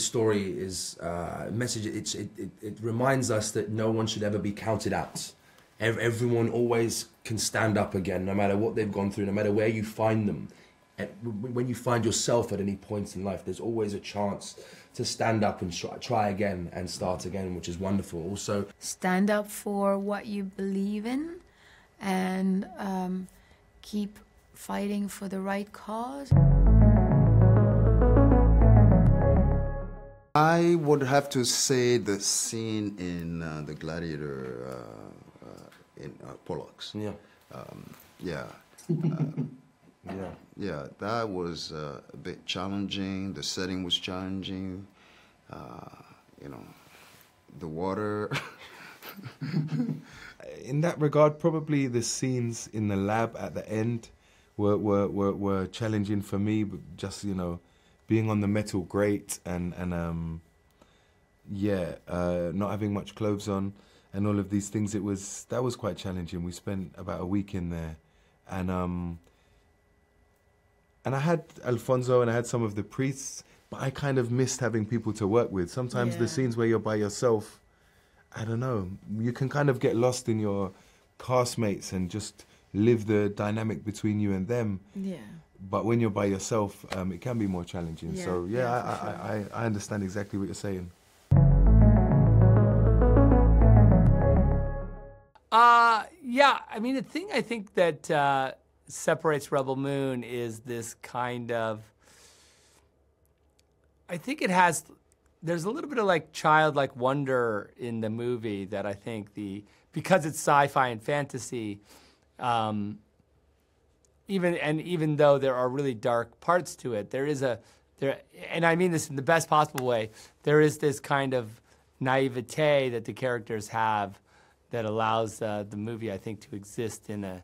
story is message. It reminds us that no one should ever be counted out. Everyone always can stand up again, no matter what they've gone through, no matter where you find them. When you find yourself at any point in life, there's always a chance to stand up and try again and start again, which is wonderful. Also, stand up for what you believe in, and keep fighting for the right cause. I would have to say the scene in the Gladiator in Pollux. Yeah. Yeah. Yeah, that was a bit challenging. The setting was challenging. You know, the water. In that regard, probably the scenes in the lab at the end were challenging for me. But just, you know, being on the metal grate and not having much clothes on and all of these things, that was quite challenging. We spent about a week in there, and I had Alfonso and I had some of the priests, but I kind of missed having people to work with. Sometimes the scenes where you're by yourself, I don't know, you can kind of get lost in your castmates and just live the dynamic between you and them. Yeah. But when you're by yourself, it can be more challenging. Yeah, So I understand exactly what you're saying. Yeah, I mean, the thing I think that separates Rebel Moon is this kind of, I think there's a little bit of like childlike wonder in the movie that I think because it's sci-fi and fantasy, even though there are really dark parts to it, and I mean this in the best possible way, there is this kind of naivete that the characters have that allows the movie, I think, to exist in a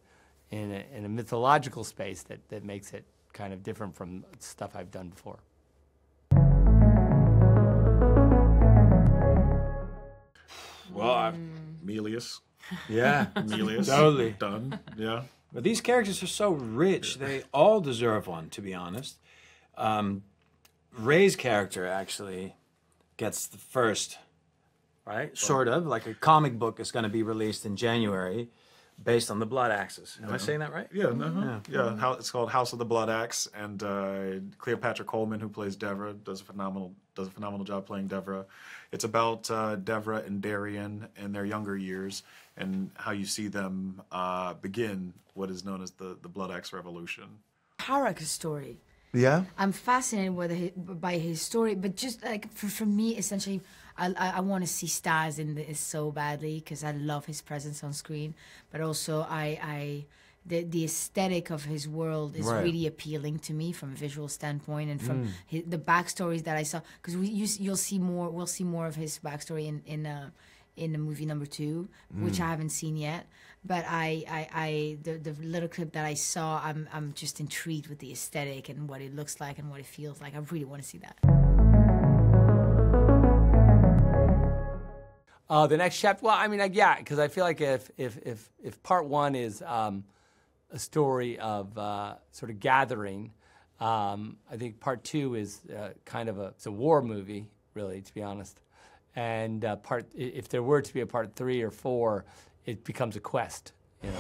mythological space that makes it kind of different from stuff I've done before. Well, Milius. Yeah, Milius. totally. Done. Yeah. But these characters are so rich; they all deserve one, to be honest. Ray's character actually gets the first, right? Sort of like a comic book is going to be released in January, based on the Blood Axes. Am I saying that right? Yeah. Yeah. It's called House of the Blood Axe, and Cleopatra Coleman, who plays Devra, does a phenomenal job playing Devra. It's about Devra and Darian in their younger years and how you see them begin what is known as the Blood Axe Revolution. Tarak's story. Yeah? I'm fascinated by his story, but just like for me, essentially, I want to see Staz in this so badly because I love his presence on screen, but also the aesthetic of his world is really appealing to me from a visual standpoint, and from the backstories that I saw, because we'll see more of his backstory in the movie number 2, which I haven't seen yet. But the little clip that I saw, I'm just intrigued with the aesthetic and what it looks like and what it feels like. I really want to see that. The next chapter, well, I mean, because I feel like if part 1 is a story of sort of gathering, I think part 2 is kind of it's a war movie, really, to be honest. And if there were to be a part 3 or 4, it becomes a quest, you know.